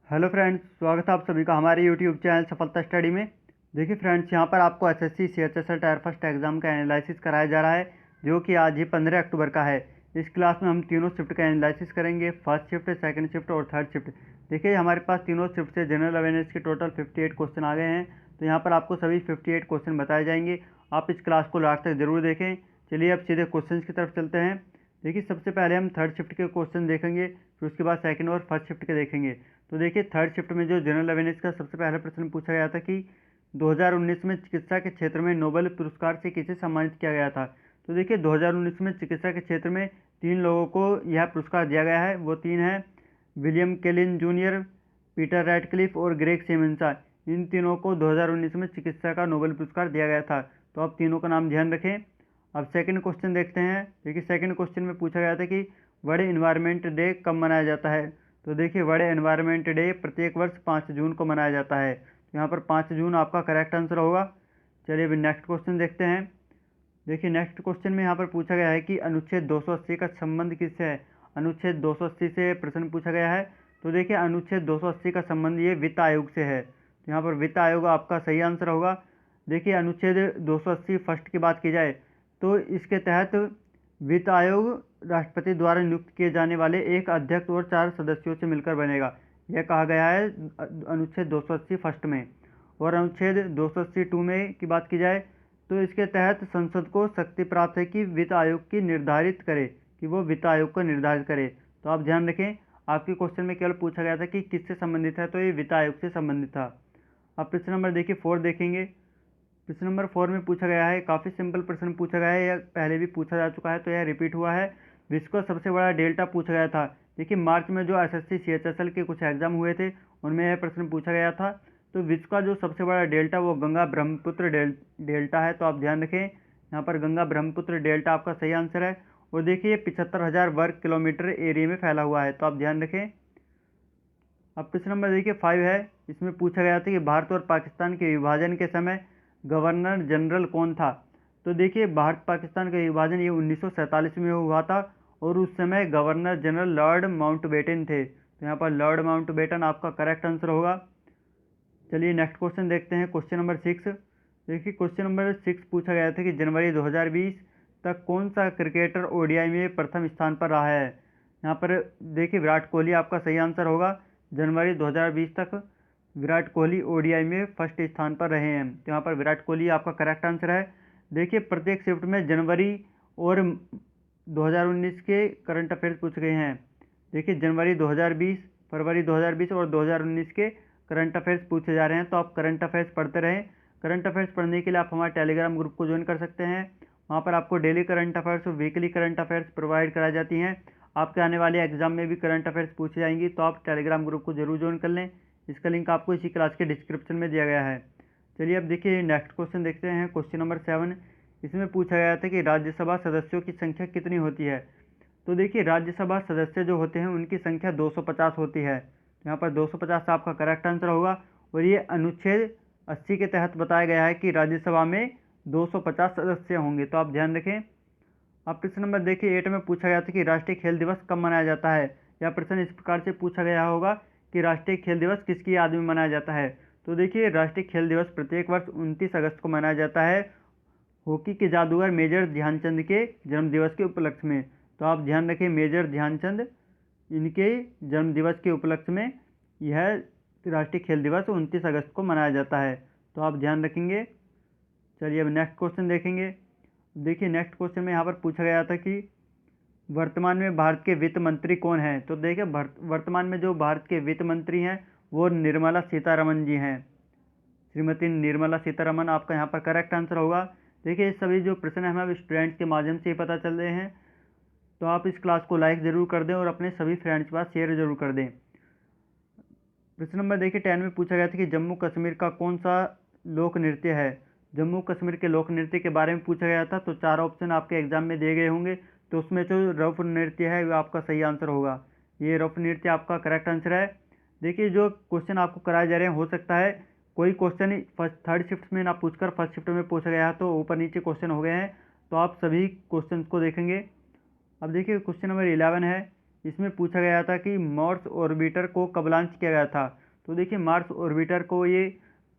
Hello friends, स्वागत है आप सभी का हमारे यूट्यूब चैनल सफलता स्टडी में। देखिए फ्रेंड्स, यहाँ पर आपको SSC CHSL tyre first exam का एनालिसिस कराया जा रहा है, जो कि आज ही 15 अक्टूबर का है। इस क्लास में हम तीनों शिफ्ट का एनालिसिस करेंगे, फर्स्ट शिफ्ट, सेकंड शिफ्ट और थर्ड शिफ्ट। देखिए हमारे पास तीनों शिफ्ट से जनरल अवेयरनेस के टोटल 58 क्वेश्चन आ गए हैं, तो यहाँ पर आपको सभी 58 क्वेश्चन बताए जाएंगे। आप इस क्लास को लास्ट तक जरूर देखें। चलिए अब सीधे क्वेश्चन की तरफ चलते हैं। देखिए सबसे पहले हम थर्ड शिफ्ट के क्वेश्चन देखेंगे, फिर उसके बाद सेकंड और फर्स्ट शिफ्ट के देखेंगे। तो देखिए थर्ड शिफ्ट में जो जनरल अवेयरनेस का सबसे पहला प्रश्न पूछा गया था कि 2019 में चिकित्सा के क्षेत्र में नोबेल पुरस्कार से किसे सम्मानित किया गया था। तो देखिए 2019 में चिकित्सा के क्षेत्र में 3 लोगों को यह पुरस्कार दिया गया है। वो 3 हैं, विलियम केलिन जूनियर, पीटर रैडक्लिफ और ग्रेग सिमन्सा। इन तीनों को 2019 में चिकित्सा का नोबेल पुरस्कार दिया गया था। तो आप तीनों का नाम ध्यान रखें। अब सेकंड क्वेश्चन देखते हैं। देखिए सेकंड क्वेश्चन में पूछा गया था कि वर्ल्ड एनवायरनमेंट डे कब मनाया जाता है। तो देखिए वर्ल्ड एनवायरनमेंट डे प्रत्येक वर्ष 5 जून को मनाया जाता है। तो यहाँ पर 5 जून आपका करेक्ट आंसर होगा। चलिए अभी नेक्स्ट क्वेश्चन देखते हैं। देखिए नेक्स्ट क्वेश्चन में यहाँ पर पूछा गया है कि अनुच्छेद 280 का संबंध किससे है। अनुच्छेद 280 से प्रश्न पूछा गया है। तो देखिए अनुच्छेद 280 का संबंध ये वित्त आयोग से है। तो यहाँ पर वित्त आयोग आपका सही आंसर होगा। देखिए अनुच्छेद 280 फर्स्ट की बात की जाए तो इसके तहत वित्त आयोग राष्ट्रपति द्वारा नियुक्त किए जाने वाले एक अध्यक्ष और 4 सदस्यों से मिलकर बनेगा, यह कहा गया है अनुच्छेद 280 फर्स्ट में। और अनुच्छेद 280 टू में की बात की जाए तो इसके तहत संसद को शक्ति प्राप्त है कि वित्त आयोग की निर्धारित करे, कि वो वित्त आयोग को निर्धारित करे। तो आप ध्यान रखें, आपके क्वेश्चन में केवल पूछा गया था कि किससे संबंधित है, तो ये वित्त आयोग से संबंधित था। अब प्रश्न नंबर देखिए 4 देखेंगे। प्रश्न नंबर 4 में पूछा गया है, काफ़ी सिंपल प्रश्न पूछा गया है, यह पहले भी पूछा जा चुका है तो यह रिपीट हुआ है। विश्व का सबसे बड़ा डेल्टा पूछा गया था। देखिए मार्च में जो एसएससी सीएचएसएल के कुछ एग्जाम हुए थे उनमें यह प्रश्न पूछा गया था। तो विश्व का जो सबसे बड़ा डेल्टा वो गंगा ब्रह्मपुत्र डेल्टा है। तो आप ध्यान रखें, यहाँ पर गंगा ब्रह्मपुत्र डेल्टा आपका सही आंसर है। और देखिए 75,000 वर्ग किलोमीटर एरिया में फैला हुआ है। तो आप ध्यान रखें। अब प्रश्न नंबर देखिए 5 है। इसमें पूछा गया था कि भारत और पाकिस्तान के विभाजन के समय गवर्नर जनरल कौन था। तो देखिए भारत पाकिस्तान का विभाजन ये 1947 में हुआ था और उस समय गवर्नर जनरल लॉर्ड माउंटबेटन थे। तो यहाँ पर लॉर्ड माउंटबेटन आपका करेक्ट आंसर होगा। चलिए नेक्स्ट क्वेश्चन देखते हैं, क्वेश्चन नंबर 6। देखिए क्वेश्चन नंबर 6 पूछा गया था कि जनवरी 2020 तक कौन सा क्रिकेटर ओडीआई में प्रथम स्थान पर रहा है। यहाँ पर देखिए विराट कोहली आपका सही आंसर होगा। जनवरी 2020 तक विराट कोहली ओडीआई में फर्स्ट स्थान पर रहे हैं। तो यहाँ पर विराट कोहली आपका करेक्ट आंसर है। देखिए प्रत्येक शिफ्ट में जनवरी और 2019 के करंट अफेयर्स पूछे गए हैं। देखिए जनवरी 2020, फरवरी 2020 और 2019 के करंट अफेयर्स पूछे जा रहे हैं। तो आप करंट अफेयर्स पढ़ते रहें। करंट अफेयर्स पढ़ने के लिए आप हमारे टेलीग्राम ग्रुप को ज्वाइन कर सकते हैं। वहाँ पर आपको डेली करंट अफेयर्स और वीकली करंट अफेयर्स प्रोवाइड कराई जाती हैं। आपके आने वाले एग्जाम में भी करंट अफेयर्स पूछी जाएंगी, तो आप टेलीग्राम ग्रुप को जरूर ज्वाइन कर लें। इसका लिंक आपको इसी क्लास के डिस्क्रिप्शन में दिया गया है। चलिए अब देखिए नेक्स्ट क्वेश्चन देखते हैं, क्वेश्चन नंबर 7। इसमें पूछा गया था कि राज्यसभा सदस्यों की संख्या कितनी होती है। तो देखिए राज्यसभा सदस्य जो होते हैं उनकी संख्या 250 होती है। यहाँ पर 250 आपका करेक्ट आंसर होगा। और ये अनुच्छेद 80 के तहत बताया गया है कि राज्यसभा में 250 सदस्य होंगे। तो आप ध्यान रखें। अब प्रश्न नंबर देखिए 8 में पूछा गया था कि राष्ट्रीय खेल दिवस कब मनाया जाता है। यह प्रश्न इस प्रकार से पूछा गया होगा कि राष्ट्रीय खेल दिवस किसकी याद में मनाया जाता है। तो देखिए राष्ट्रीय खेल दिवस प्रत्येक वर्ष 29 अगस्त को मनाया जाता है, हॉकी के जादूगर मेजर ध्यानचंद के जन्मदिवस के उपलक्ष्य में। तो आप ध्यान रखें, मेजर ध्यानचंद इनके जन्मदिवस के उपलक्ष्य में यह राष्ट्रीय खेल दिवस 29 अगस्त को मनाया जाता है। तो आप ध्यान रखेंगे। चलिए अब नेक्स्ट क्वेश्चन देखेंगे। देखिए नेक्स्ट क्वेश्चन में यहाँ पर पूछा गया था कि वर्तमान में भारत के वित्त मंत्री कौन हैं। तो देखिए वर्तमान में जो भारत के वित्त मंत्री हैं वो निर्मला सीतारमन जी हैं। श्रीमती निर्मला सीतारमन आपका यहाँ पर करेक्ट आंसर होगा। देखिए सभी जो प्रश्न हैं हमें स्टूडेंट्स के माध्यम से ही पता चल रहे हैं, तो आप इस क्लास को लाइक ज़रूर कर दें और अपने सभी फ्रेंड्स के पास शेयर जरूर कर दें। प्रश्न नंबर देखिए 10 में पूछा गया था कि जम्मू कश्मीर का कौन सा लोक नृत्य है। जम्मू कश्मीर के लोक नृत्य के बारे में पूछा गया था। तो 4 ऑप्शन आपके एग्जाम में दिए गए होंगे, तो उसमें जो रफ नृत्य है वो आपका सही आंसर होगा। ये रफ नृत्य आपका करेक्ट आंसर है। देखिए जो क्वेश्चन आपको कराए जा रहे हैं हो सकता है कोई क्वेश्चन फर्स्ट थर्ड शिफ्ट में ना पूछकर फर्स्ट शिफ्ट में पूछा गया है, तो ऊपर नीचे क्वेश्चन हो गए हैं, तो आप सभी क्वेश्चन को देखेंगे। अब देखिए क्वेश्चन नंबर 11 है। इसमें पूछा गया था कि मार्स ऑर्बिटर को कब लॉन्च किया गया था। तो देखिए मार्स ऑर्बिटर को ये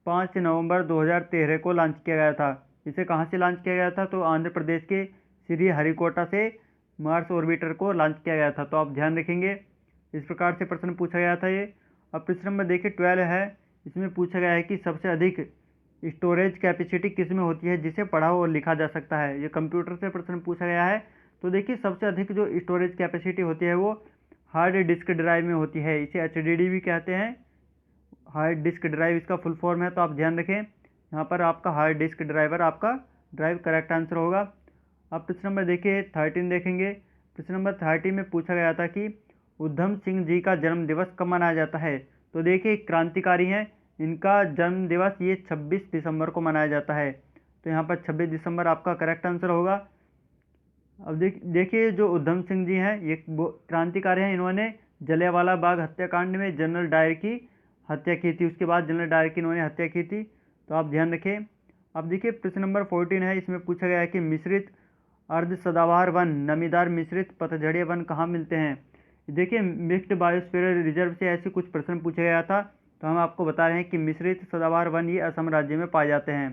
5 नवंबर 2013 को लॉन्च किया गया था। इसे कहाँ से लॉन्च किया गया था, तो आंध्र प्रदेश के श्रीहरिकोटा से मार्स ऑर्बिटर को लॉन्च किया गया था। तो आप ध्यान रखेंगे, इस प्रकार से प्रश्न पूछा गया था ये। अब प्रश्न नंबर देखिए 12 है, इसमें पूछा गया है कि सबसे अधिक स्टोरेज कैपेसिटी किस में होती है जिसे पढ़ा और लिखा जा सकता है। ये कंप्यूटर से प्रश्न पूछा गया है। तो देखिए सबसे अधिक जो स्टोरेज कैपेसिटी होती है वो हार्ड डिस्क ड्राइव में होती है। इसे HDD भी कहते हैं, हार्ड डिस्क ड्राइव इसका फुल फॉर्म है। तो आप ध्यान रखें, यहाँ पर आपका हार्ड डिस्क ड्राइवर आपका ड्राइव करेक्ट आंसर होगा। अब प्रश्न नंबर देखिए 13 देखेंगे। प्रश्न नंबर 13 में पूछा गया था कि उधम सिंह जी का जन्म दिवस कब मनाया जाता है। तो देखिए क्रांतिकारी हैं, इनका जन्म दिवस ये 26 दिसंबर को मनाया जाता है। तो यहाँ पर 26 दिसंबर आपका करेक्ट आंसर होगा। अब देखिए जो उधम सिंह जी हैं ये क्रांतिकारी हैं, इन्होंने जलियांवाला बाग हत्याकांड में जनरल डायर की हत्या की थी। उसके बाद जनरल डायर की इन्होंने हत्या की थी। तो आप ध्यान रखें। अब देखिए प्रश्न नंबर 14 है, इसमें पूछा गया है कि मिश्रित अर्ध सदाबहार वन, नमीदार मिश्रित पतझड़े वन कहाँ मिलते हैं। देखिए मिक्स्ड बायोस्फीयर रिजर्व से ऐसे कुछ प्रश्न पूछा गया था। तो हम आपको बता रहे हैं कि मिश्रित सदाबहार वन ये असम राज्य में पाए जाते हैं।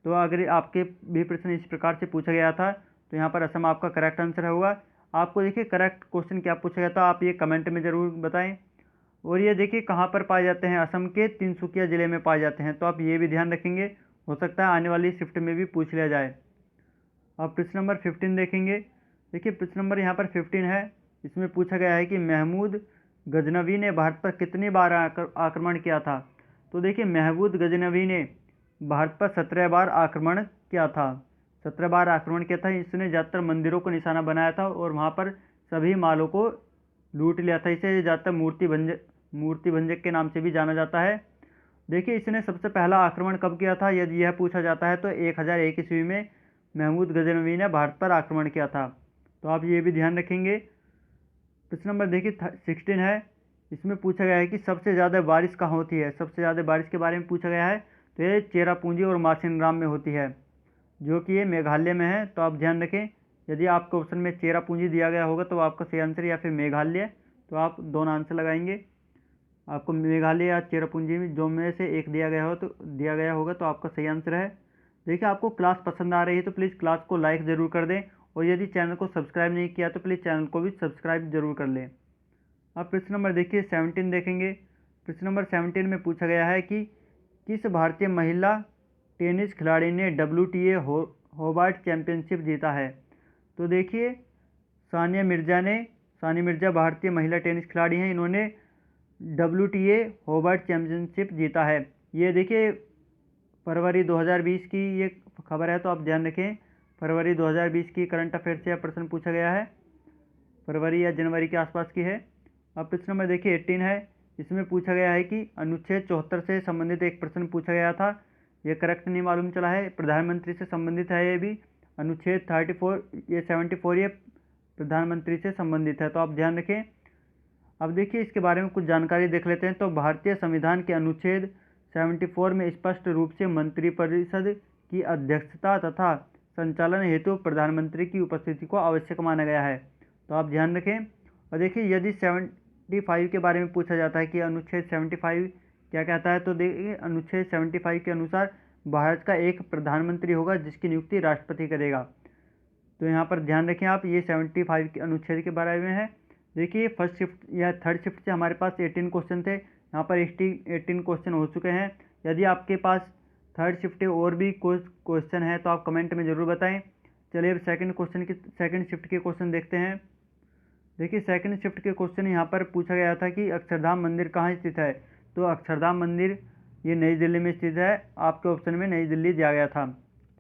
तो अगर आपके भी प्रश्न इस प्रकार से पूछा गया था तो यहाँ पर असम आपका करेक्ट आंसर होगा। आपको देखिए करेक्ट क्वेश्चन क्या पूछा गया था आप ये कमेंट में ज़रूर बताएं। और ये देखिए कहाँ पर पाए जाते हैं, असम के तिनसुकिया जिले में पाए जाते हैं। तो आप ये भी ध्यान रखेंगे, हो सकता है आने वाली शिफ्ट में भी पूछ लिया जाए। अब प्रश्न नंबर 15 देखेंगे। देखिए प्रश्न नंबर यहाँ पर 15 है, इसमें पूछा गया है कि महमूद गजनवी ने भारत पर कितनी बार आक्रमण किया था। तो देखिए महमूद गजनवी ने भारत पर 17 बार आक्रमण किया था। 17 बार आक्रमण किया था। इसने ज़्यादातर मंदिरों को निशाना बनाया था और वहाँ पर सभी मालों को लूट लिया था। इसे ज़्यादातर मूर्ति भंजक के नाम से भी जाना जाता है। देखिए इसने सबसे पहला आक्रमण कब किया था, यदि यह पूछा जाता है तो 1001 ईस्वी में महमूद गजनवी ने भारत पर आक्रमण किया था। तो आप ये भी ध्यान रखेंगे। प्रश्न नंबर देखिए 16 है, इसमें पूछा गया है कि सबसे ज़्यादा बारिश कहाँ होती है। सबसे ज़्यादा बारिश के बारे में पूछा गया है। तो ये चेरापूंजी और मासिनराम में होती है, जो कि ये मेघालय में है। तो आप ध्यान रखें, यदि आपके ऑप्शन में चेरापूंजी दिया गया होगा तो आपका सही आंसर, या फिर मेघालय, तो आप दोनों आंसर लगाएंगे। आपको मेघालय या चेरापूंजी में जो में से एक दिया गया होगा तो आपका सही आंसर है। देखिए आपको क्लास पसंद आ रही है तो प्लीज़ क्लास को लाइक ज़रूर कर दें, और यदि चैनल को सब्सक्राइब नहीं किया तो प्लीज़ चैनल को भी सब्सक्राइब जरूर कर लें। अब प्रश्न नंबर देखिए 17 देखेंगे। प्रश्न नंबर 17 में पूछा गया है कि किस भारतीय महिला टेनिस खिलाड़ी ने WTA होबार्ट चैंपियनशिप जीता है। तो देखिए सानिया मिर्जा भारतीय महिला टेनिस खिलाड़ी हैं, इन्होंने WTA होबार्ट चैंपियनशिप जीता है। ये देखिए फरवरी 2020 की ये खबर है। तो आप ध्यान रखें, फरवरी 2020 की करंट अफेयर से प्रश्न पूछा गया है, फरवरी या जनवरी के आसपास की है। अब प्रश्न नंबर देखिए 18 है, इसमें पूछा गया है कि अनुच्छेद 74 से संबंधित एक प्रश्न पूछा गया था। ये करेक्ट नहीं मालूम चला है, प्रधानमंत्री से संबंधित है। ये भी अनुच्छेद 34 ये 74 ये प्रधानमंत्री से संबंधित है। तो आप ध्यान रखें। अब देखिए इसके बारे में कुछ जानकारी देख लेते हैं। तो भारतीय संविधान के अनुच्छेद 74 में स्पष्ट रूप से मंत्रिपरिषद की अध्यक्षता तथा संचालन हेतु प्रधानमंत्री की उपस्थिति को आवश्यक माना गया है। तो आप ध्यान रखें। और देखिए यदि 75 के बारे में पूछा जाता है कि अनुच्छेद 75 क्या कहता है, तो देखिए अनुच्छेद 75 के अनुसार भारत का एक प्रधानमंत्री होगा जिसकी नियुक्ति राष्ट्रपति करेगा। तो यहाँ पर ध्यान रखें आप, ये 75 के अनुच्छेद के बारे में है। देखिए फर्स्ट शिफ्ट या थर्ड शिफ्ट से हमारे पास 18 क्वेश्चन थे, यहाँ पर 18 क्वेश्चन हो चुके हैं। यदि आपके पास थर्ड शिफ्ट और भी कोई क्वेश्चन है तो आप कमेंट में ज़रूर बताएं। चलिए अब सेकंड शिफ्ट के क्वेश्चन देखते हैं। देखिए सेकंड शिफ्ट के क्वेश्चन यहाँ पर पूछा गया था कि अक्षरधाम मंदिर कहाँ स्थित है। तो अक्षरधाम मंदिर ये नई दिल्ली में स्थित है। आपके ऑप्शन में नई दिल्ली दिया गया था,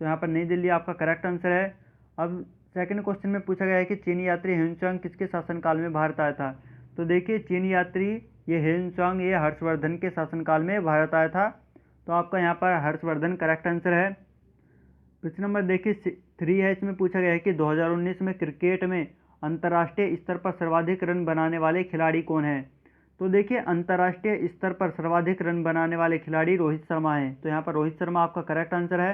तो यहाँ पर नई दिल्ली आपका करेक्ट आंसर है। अब सेकंड क्वेश्चन में पूछा गया है कि चीनी यात्री ह्वेनसांग किसके शासनकाल में भारत आया था। तो देखिए चीनी यात्री ये ह्वेनसांग ये हर्षवर्धन के शासनकाल में भारत आया था। तो आपका यहाँ पर हर्षवर्धन करेक्ट आंसर है। प्रश्न नंबर देखिए 3 है, इसमें पूछा गया है कि 2019 में क्रिकेट में अंतर्राष्ट्रीय स्तर पर सर्वाधिक रन बनाने वाले खिलाड़ी कौन हैं। तो देखिए अंतर्राष्ट्रीय स्तर पर सर्वाधिक रन बनाने वाले खिलाड़ी रोहित शर्मा हैं। तो यहाँ पर रोहित शर्मा आपका करेक्ट आंसर है।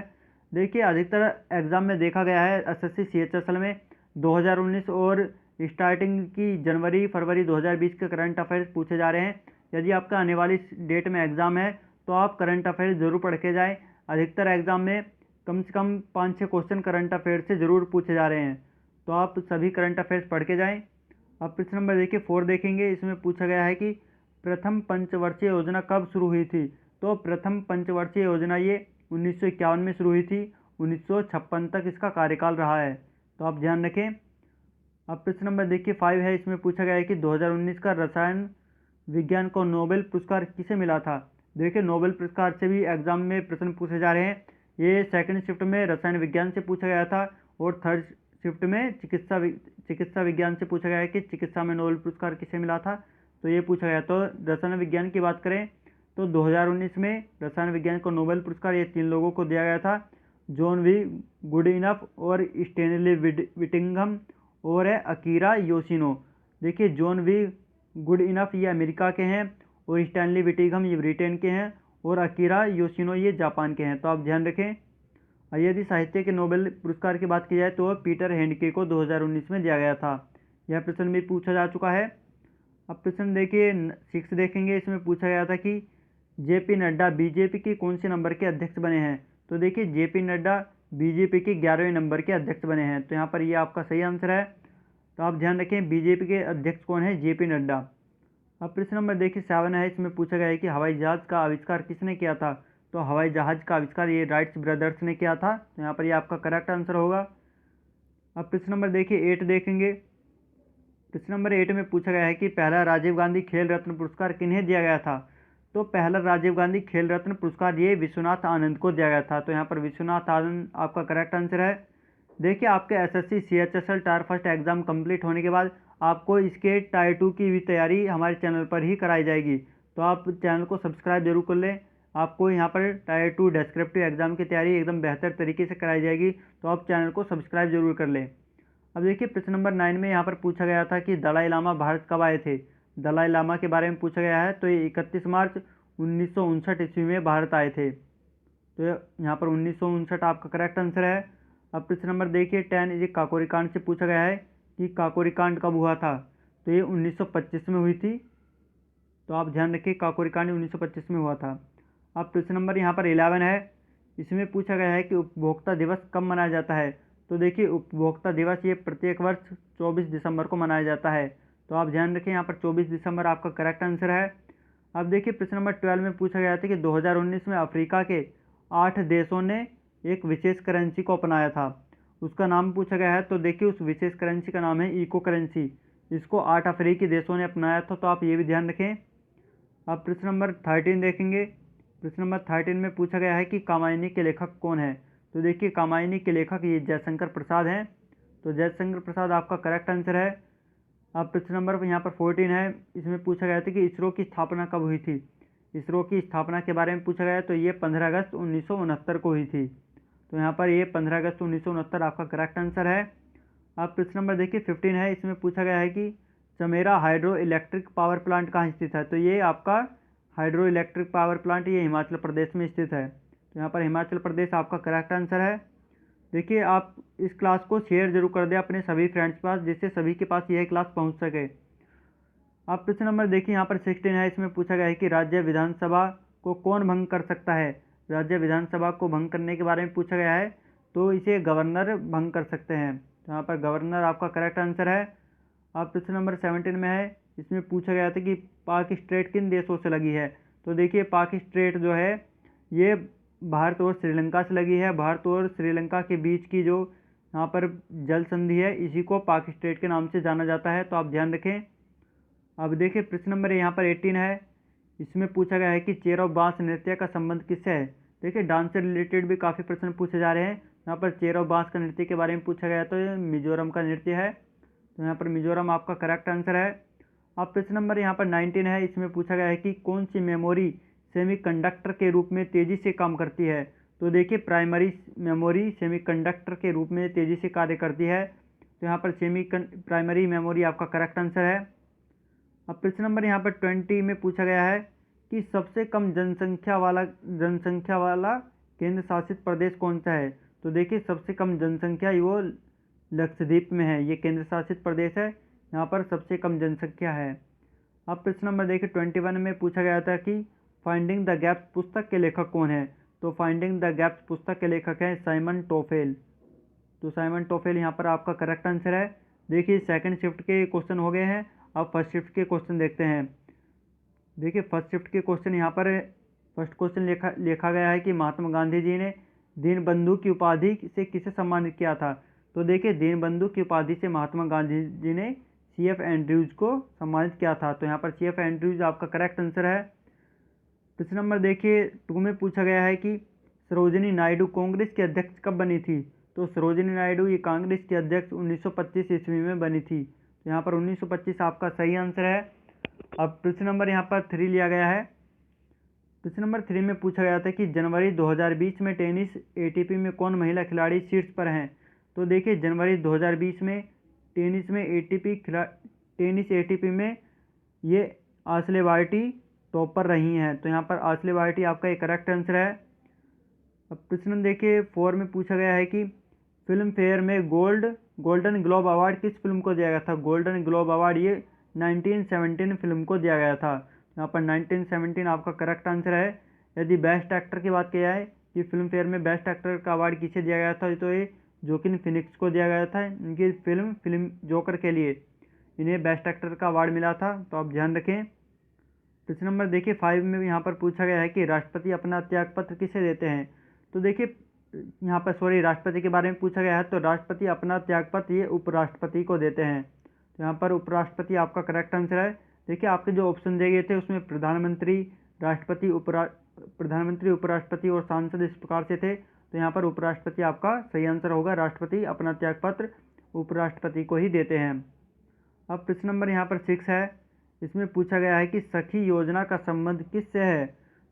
देखिए अधिकतर एग्जाम में देखा गया है SSC CHSL में 2019 और स्टार्टिंग की जनवरी फरवरी 2020 के करंट अफेयर्स पूछे जा रहे हैं। यदि आपका आने वाली डेट में एग्ज़ाम है तो आप करंट अफेयर्स ज़रूर पढ़ के जाएँ। अधिकतर एग्ज़ाम में कम से कम 5-6 क्वेश्चन करंट अफेयर्स से ज़रूर पूछे जा रहे हैं, तो आप सभी करंट अफेयर्स पढ़ के जाएँ। अब प्रश्न नंबर देखिए 4 देखेंगे। इसमें पूछा गया है कि प्रथम पंचवर्षीय योजना कब शुरू हुई थी। तो प्रथम पंचवर्षीय योजना ये 1951 में शुरू हुई थी। 1956 तक इसका कार्यकाल रहा है, तो आप ध्यान रखें। अब प्रश्न नंबर देखिए 5 है। इसमें पूछा गया है कि 2019 का रसायन विज्ञान को नोबेल पुरस्कार किसे मिला था। देखिए नोबेल पुरस्कार से भी एग्जाम में प्रश्न पूछे जा रहे हैं। ये सेकंड शिफ्ट में रसायन विज्ञान से पूछा गया था और थर्ड शिफ्ट में चिकित्सा विज्ञान से पूछा गया है कि चिकित्सा में नोबेल पुरस्कार किसे मिला था, तो ये पूछा गया। तो रसायन विज्ञान की बात करें तो 2019 में रसायन विज्ञान को नोबेल पुरस्कार ये 3 लोगों को दिया गया था, जॉन वी गुडइनफ और स्टेनली विटिंघम और है अकीरा योशिनो। देखिए जॉन वी गुडइनफ ये अमेरिका के हैं और स्टैनली विटिंघम ये ब्रिटेन के हैं और अकीरा योशिनो ये जापान के हैं, तो आप ध्यान रखें। यदि साहित्य के नोबेल पुरस्कार की बात की जाए तो पीटर हैंडके को 2019 में दिया गया था। यह प्रश्न भी पूछा जा चुका है। अब प्रश्न देखिए 6 देखेंगे। इसमें पूछा गया था कि जेपी नड्डा बीजेपी के कौन से नंबर के अध्यक्ष बने हैं। तो देखिए जेपी नड्डा बीजेपी के 11वें नंबर के अध्यक्ष बने हैं, तो यहाँ पर ये आपका सही आंसर है। तो आप ध्यान रखें बीजेपी के अध्यक्ष कौन है, जेपी नड्डा। अब प्रश्न नंबर देखिए 7 है। इसमें पूछा गया है कि हवाई जहाज़ का आविष्कार किसने किया था। तो हवाई जहाज़ का आविष्कार ये राइट्स ब्रदर्स ने किया था, तो यहाँ पर ये आपका करेक्ट आंसर होगा। अब प्रश्न नंबर देखिए 8 देखेंगे। प्रश्न नंबर 8 में पूछा गया है कि पहला राजीव गांधी खेल रत्न पुरस्कार किन्हें दिया गया था। तो पहला राजीव गांधी खेल रत्न पुरस्कार ये विश्वनाथ आनंद को दिया गया था, तो यहाँ पर विश्वनाथ आनंद आपका करेक्ट आंसर है। देखिए आपके SSC CHSL tyre first exam complete होने के बाद आपको इसके टायर 2 की भी तैयारी हमारे चैनल पर ही कराई जाएगी, तो आप चैनल को सब्सक्राइब जरूर कर लें। आपको यहाँ पर टायर 2 डेस्क्रिप्टिव एग्जाम की तैयारी एकदम बेहतर तरीके से कराई जाएगी, तो आप चैनल को सब्सक्राइब जरूर कर लें। अब देखिए प्रश्न नंबर 9 में यहाँ पर पूछा गया था कि दलाई लामा भारत कब आए थे। दलाई लामा के बारे में पूछा गया है, तो ये 31 मार्च 1959 ईस्वी में भारत आए थे, तो यहाँ पर 1959 आपका करेक्ट आंसर है। अब प्रश्न नंबर देखिए 10 ये काकोरी कांड से पूछा गया है कि काकोरी कांड कब हुआ था। तो ये 1925 में हुई थी, तो आप ध्यान रखिए काकोरी कांड 1925 में हुआ था। अब प्रश्न नंबर यहाँ पर 11 है। इसमें पूछा गया है कि उपभोक्ता दिवस कब मनाया जाता है। तो देखिए उपभोक्ता दिवस ये प्रत्येक वर्ष 24 दिसंबर को मनाया जाता है, तो आप ध्यान रखें यहाँ पर 24 दिसंबर आपका करेक्ट आंसर है। अब देखिए प्रश्न नंबर 12 में पूछा गया था कि 2019 में अफ्रीका के 8 देशों ने एक विशेष करेंसी को अपनाया था, उसका नाम पूछा गया है। तो देखिए उस विशेष करेंसी का नाम है इको करेंसी। इसको 8 अफ्रीकी देशों ने अपनाया था, तो आप ये भी ध्यान रखें। अब प्रश्न नंबर 13 देखेंगे। प्रश्न नंबर 13 में पूछा गया है कि कामायनी के लेखक कौन है। तो देखिए कामायनी के लेखक ये जयशंकर प्रसाद हैं, तो जयशंकर प्रसाद आपका करेक्ट आंसर है। अब प्रश्न नंबर यहाँ पर 14 है। इसमें पूछा गया था कि इसरो की स्थापना कब हुई थी। इसरो की स्थापना के बारे में पूछा गया, तो ये 15 अगस्त 1969 को हुई थी, तो यहाँ पर ये 15 अगस्त 1969 आपका करेक्ट आंसर है। अब प्रश्न नंबर देखिए 15 है। इसमें पूछा गया है कि Chamera hydro electric power plant कहाँ स्थित है। तो ये आपका हाइड्रो इलेक्ट्रिक पावर प्लांट ये हिमाचल प्रदेश में स्थित है, तो यहाँ पर हिमाचल प्रदेश आपका करेक्ट आंसर है। देखिए आप इस क्लास को शेयर जरूर कर दें अपने सभी फ्रेंड्स के पास, जिससे सभी के पास यह क्लास पहुँच सके। अब प्रश्न नंबर देखिए यहाँ पर 16 है। इसमें पूछा गया है कि राज्य विधानसभा को कौन भंग कर सकता है। राज्य विधानसभा को भंग करने के बारे में पूछा गया है, तो इसे गवर्नर भंग कर सकते हैं, तो यहाँ पर गवर्नर आपका करेक्ट आंसर है। अब प्रश्न नंबर 17 में है। इसमें पूछा गया था कि पाक स्ट्रेट किन देशों से लगी है। तो देखिए पाक स्ट्रेट जो है ये भारत और श्रीलंका से लगी है। भारत और श्रीलंका के बीच की जो यहाँ पर जल संधि है इसी को पाक स्ट्रेट के नाम से जाना जाता है, तो आप ध्यान रखें। अब देखिए प्रश्न नंबर यहाँ पर 18 है। इसमें पूछा गया है कि चेर ऑफ बांस नृत्य का संबंध किससे है। देखिए डांस से रिलेटेड भी काफ़ी प्रश्न पूछे जा रहे हैं। यहाँ पर चेर ऑफ बांस का नृत्य के बारे में पूछा गया, तो ये मिजोरम का नृत्य है, तो यहाँ पर मिजोरम आपका करेक्ट आंसर है। अब प्रश्न नंबर यहाँ पर 19 है। इसमें पूछा गया है कि कौन सी मेमोरी सेमीकंडक्टर के रूप में तेज़ी से काम करती है। तो देखिए प्राइमरी मेमोरी सेमीकंडक्टर के रूप में तेज़ी से कार्य करती है, तो यहाँ पर प्राइमरी मेमोरी आपका करेक्ट आंसर है। अब प्रश्न नंबर यहाँ पर 20 में पूछा गया है कि सबसे कम जनसंख्या वाला केंद्र शासित प्रदेश कौन सा है। तो देखिए सबसे कम जनसंख्या वो लक्षद्वीप में है, ये केंद्र शासित प्रदेश है। यहाँ पर सबसे कम जनसंख्या है। अब प्रश्न नंबर देखिए 21 में पूछा गया था कि फाइंडिंग द गैप्स पुस्तक के लेखक कौन है। तो फाइंडिंग द गैप्स पुस्तक के लेखक हैं साइमन टोफेल। तो साइमन टोफेल यहाँ पर आपका करेक्ट आंसर है। देखिए सेकंड शिफ्ट के क्वेश्चन हो गए हैं। अब फर्स्ट शिफ्ट के क्वेश्चन देखते हैं। देखिए फर्स्ट शिफ्ट के क्वेश्चन यहाँ पर फर्स्ट क्वेश्चन लिखा गया है कि महात्मा गांधी जी ने दीनबंधु की उपाधि से किसे सम्मानित किया था। तो देखिए दीनबंधु की उपाधि से महात्मा गांधी जी ने CF एंड्रयूज को सम्मानित किया था। तो यहाँ पर CF एंड्रयूज आपका करेक्ट आंसर है। प्रश्न नंबर देखिए 2 में पूछा गया है कि सरोजिनी नायडू कांग्रेस की अध्यक्ष कब बनी थी। तो सरोजिनी नायडू ये कांग्रेस की अध्यक्ष 1925 ईस्वी में बनी थी। तो यहाँ पर 1925 आपका सही आंसर है। अब प्रश्न नंबर यहाँ पर 3 लिया गया है। प्रश्न नंबर 3 में पूछा गया था कि जनवरी 2020 में टेनिस ATP में कौन महिला खिलाड़ी शीर्ष पर हैं। तो देखिए जनवरी 2020 में टेनिस ATP में ये आसले बार्टी टॉप पर रही हैं। तो यहाँ पर आसले बार्टी आपका एक करेक्ट आंसर है। अब प्रश्न देखिए 4 में पूछा गया है कि फिल्म फेयर में गोल्डन ग्लोब अवार्ड किस फिल्म को दिया गया था। गोल्डन ग्लोब अवार्ड ये 1917 फिल्म को दिया गया था। यहाँ पर 1917 आपका करेक्ट आंसर है। यदि बेस्ट एक्टर की बात की जाए कि फिल्म फेयर में बेस्ट एक्टर का अवार्ड किसे दिया गया था, तो ये जोकिन फिनिक्स को दिया गया था। इनकी फिल्म जोकर के लिए इन्हें बेस्ट एक्टर का अवार्ड मिला था। तो आप ध्यान रखें। प्रश्न नंबर देखिए 5 में यहाँ पर पूछा गया है कि राष्ट्रपति अपना त्यागपत्र किसे देते हैं। तो देखिए यहाँ पर राष्ट्रपति के बारे में पूछा गया है। तो राष्ट्रपति अपना त्यागपत्र ये उपराष्ट्रपति को देते हैं। तो यहाँ पर उपराष्ट्रपति आपका करेक्ट आंसर है। देखिए आपके जो ऑप्शन दिए गए थे उसमें प्रधानमंत्री, उपराष्ट्रपति और सांसद इस प्रकार से थे। तो यहाँ पर उपराष्ट्रपति आपका सही आंसर होगा। राष्ट्रपति अपना त्यागपत्र उपराष्ट्रपति को ही देते हैं। अब प्रश्न नंबर यहाँ पर 6 है। इसमें पूछा गया है कि सखी योजना का संबंध किससे है।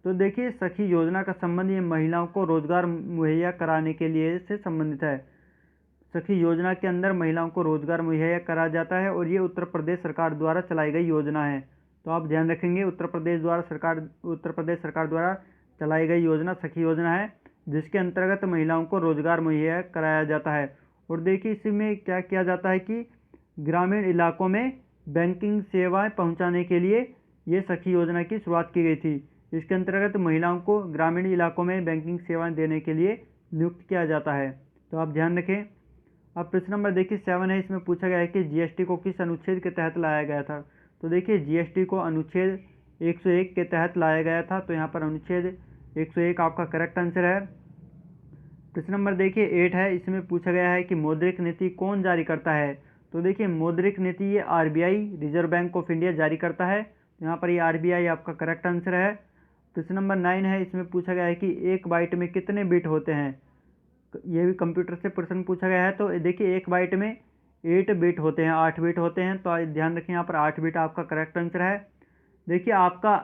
तो देखिए सखी योजना का संबंध ये महिलाओं को रोजगार मुहैया कराने के लिए से संबंधित है। सखी योजना के अंदर महिलाओं को रोजगार मुहैया कराया जाता है और ये उत्तर प्रदेश सरकार द्वारा चलाई गई योजना है। तो आप ध्यान रखेंगे उत्तर प्रदेश सरकार द्वारा चलाई गई योजना सखी योजना है, जिसके अंतर्गत महिलाओं को रोजगार मुहैया कराया जाता है। और देखिए इसमें क्या किया जाता है कि ग्रामीण इलाकों में बैंकिंग सेवाएं पहुंचाने के लिए ये सखी योजना की शुरुआत की गई थी। इसके अंतर्गत महिलाओं को ग्रामीण इलाकों में बैंकिंग सेवाएं देने के लिए नियुक्त किया जाता है। तो आप ध्यान रखें। अब प्रश्न नंबर देखिए 7 है। इसमें पूछा गया है कि GST को किस अनुच्छेद के तहत लाया गया था। तो देखिए GST को अनुच्छेद 101 के तहत लाया गया था। तो यहाँ पर अनुच्छेद 101 आपका करेक्ट आंसर है। प्रश्न नंबर देखिए 8 है। इसमें पूछा गया है कि मौद्रिक नीति कौन जारी करता है। तो देखिए मौद्रिक नीति ये RBI reserve bank of India जारी करता है। तो यहाँ पर ये RBI आपका करेक्ट आंसर है। प्रश्न नंबर 9 है। इसमें पूछा गया है कि एक बाइट में कितने बिट होते हैं। ये भी कंप्यूटर से प्रश्न पूछा गया है। तो देखिए एक बाइट में 8 बिट होते हैं, 8 बिट होते हैं। तो ध्यान रखें यहाँ पर 8 बिट आपका करेक्ट आंसर है। देखिए आपका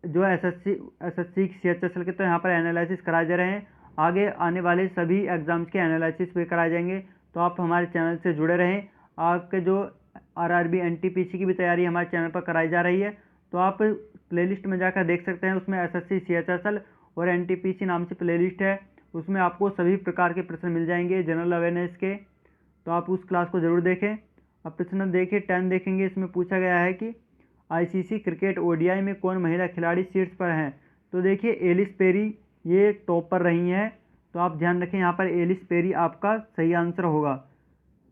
जो SSC CHSL के तो यहाँ पर एनालिसिस कराए जा रहे हैं। आगे आने वाले सभी एग्जाम्स के एनालिसिस भी कराए जाएंगे। तो आप हमारे चैनल से जुड़े रहें। आपके जो RRB NTPC की भी तैयारी हमारे चैनल पर कराई जा रही है। तो आप प्लेलिस्ट में जाकर देख सकते हैं। उसमें SSC CHSL और NTPC नाम से प्लेलिस्ट है। उसमें आपको सभी प्रकार के प्रश्न मिल जाएंगे जनरल अवेयरनेस के। तो आप उस क्लास को ज़रूर देखें। अब प्रश्न देखिए 10 देखेंगे। इसमें पूछा गया है कि ICC क्रिकेट ODI में कौन महिला खिलाड़ी शीर्ष पर हैं। तो देखिए एलिस पेरी ये टॉप पर रही हैं। तो आप ध्यान रखें यहाँ पर एलिस पेरी आपका सही आंसर होगा।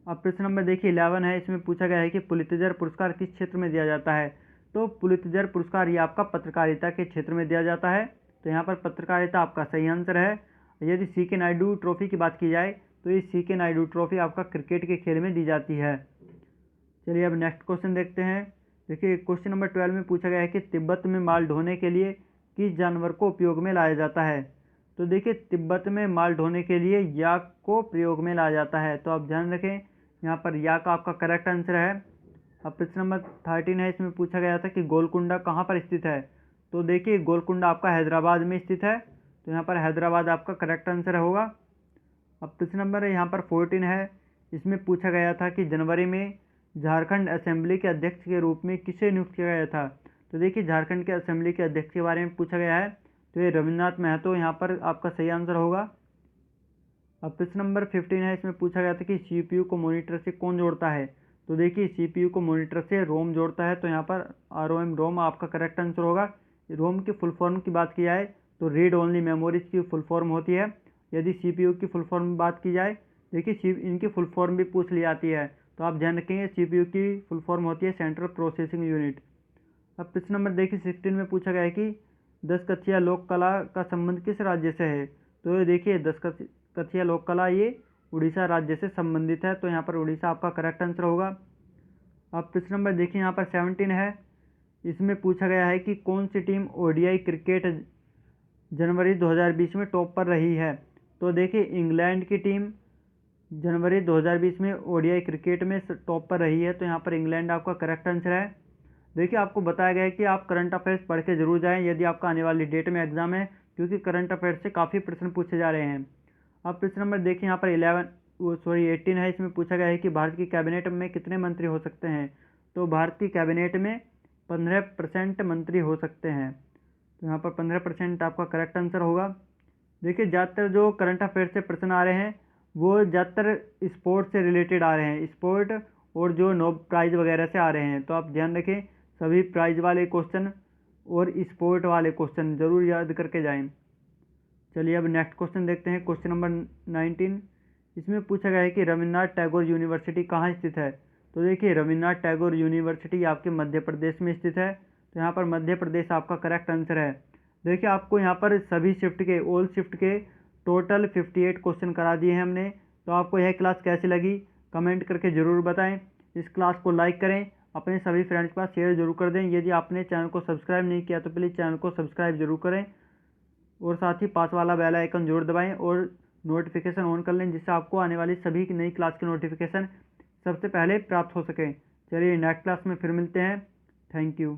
अब प्रश्न नंबर देखिए 11 है। इसमें पूछा गया है कि पुलित्जर पुरस्कार किस क्षेत्र में दिया जाता है। तो पुलित्जर पुरस्कार ये आपका पत्रकारिता के क्षेत्र में दिया जाता है। तो यहाँ पर पत्रकारिता आपका सही आंसर है। यदि CK नायडू ट्रॉफी की बात की जाए तो ये CK नायडू ट्रॉफी आपका क्रिकेट के खेल में दी जाती है। चलिए अब नेक्स्ट क्वेश्चन देखते हैं। देखिए क्वेश्चन नंबर 12 में पूछा गया है कि तिब्बत में माल ढोने के लिए किस जानवर को उपयोग में लाया जाता है। तो देखिए तिब्बत में माल ढोने के लिए याक को प्रयोग में लाया जाता है। तो आप ध्यान रखें यहाँ पर याक आपका करेक्ट आंसर है। अब प्रश्न नंबर 13 है। इसमें पूछा गया था कि गोलकुंडा कहाँ पर स्थित है। तो देखिए गोलकुंडा आपका हैदराबाद में स्थित है। तो यहाँ पर हैदराबाद आपका करेक्ट आंसर होगा। अब प्रश्न नंबर यहाँ पर 14 है। इसमें पूछा गया था कि जनवरी में झारखंड असेंबली के अध्यक्ष के रूप में किसे नियुक्त किया गया था। तो देखिए झारखंड के असेंबली के अध्यक्ष के बारे में पूछा गया है। तो ये रविन्द्रनाथ महतो यहाँ पर आपका सही आंसर होगा। अब प्रश्न नंबर 15 है। इसमें पूछा गया था कि CPU को मॉनिटर से कौन जोड़ता है। तो देखिए CPU को मॉनिटर से रोम जोड़ता है, तो यहाँ पर ROM रोम आपका करेक्ट आंसर होगा। रोम की फुल फॉर्म की बात की जाए तो रीड ओनली मेमोरीज की फुल फॉर्म होती है। यदि CPU की फुल फॉर्म में बात की जाए, देखिए इनकी फुल फॉर्म भी पूछ ली जाती है, तो आप ध्यान रखेंगे CPU की फुल फॉर्म होती है सेंट्रल प्रोसेसिंग यूनिट। अब प्रश्न नंबर देखिए 16 में पूछा गया है कि 10 कथिया लोक कला का संबंध किस राज्य से है। तो ये देखिए 10 कथिया लोक कला ये उड़ीसा राज्य से संबंधित है, तो यहाँ पर उड़ीसा आपका करेक्ट आंसर होगा। अब प्रश्न नंबर देखिए यहाँ पर 17 है, इसमें पूछा गया है कि कौन सी टीम ODI क्रिकेट जनवरी 2020 में टॉप पर रही है। तो देखिए इंग्लैंड की टीम जनवरी 2020 में ODI क्रिकेट में टॉप पर रही है, तो यहाँ पर इंग्लैंड आपका करेक्ट आंसर है। देखिए आपको बताया गया है कि आप करंट अफेयर्स पढ़ के जरूर जाएं यदि आपका आने वाली डेट में एग्जाम है, क्योंकि करंट अफेयर्स से काफ़ी प्रश्न पूछे जा रहे हैं। अब प्रश्न नंबर देखिए यहाँ पर 18 है, इसमें पूछा गया है कि भारत की कैबिनेट में कितने मंत्री हो सकते हैं। तो भारत की कैबिनेट में 15% मंत्री हो सकते हैं, तो यहाँ पर 15% आपका करेक्ट आंसर होगा। देखिए ज़्यादातर जो करंट अफेयर्स से प्रश्न आ रहे हैं वो ज़्यादातर स्पोर्ट से रिलेटेड आ रहे हैं, स्पोर्ट और जो नो प्राइज वगैरह से आ रहे हैं, तो आप ध्यान रखें सभी प्राइज वाले क्वेश्चन और स्पोर्ट वाले क्वेश्चन जरूर याद करके जाएं। चलिए अब नेक्स्ट क्वेश्चन देखते हैं, क्वेश्चन नंबर 19। इसमें पूछा गया है कि रविन्द्रनाथ टैगोर यूनिवर्सिटी कहाँ स्थित है। तो देखिए रविन्द्रनाथ टैगोर यूनिवर्सिटी आपके मध्य प्रदेश में स्थित है, तो यहाँ पर मध्य प्रदेश आपका करेक्ट आंसर है। देखिए आपको यहाँ पर सभी शिफ्ट के ऑल शिफ्ट के टोटल 58 क्वेश्चन करा दिए हैं हमने। तो आपको यह क्लास कैसी लगी कमेंट करके ज़रूर बताएं। इस क्लास को लाइक करें, अपने सभी फ्रेंड्स के पास शेयर जरूर कर दें। यदि आपने चैनल को सब्सक्राइब नहीं किया तो प्लीज़ चैनल को सब्सक्राइब जरूर करें और साथ ही पास वाला बेल आइकन जरूर दबाएं और नोटिफिकेशन ऑन कर लें, जिससे आपको आने वाली सभी नई क्लास की नोटिफिकेशन सबसे पहले प्राप्त हो सके। चलिए नेक्स्ट क्लास में फिर मिलते हैं। Thank you.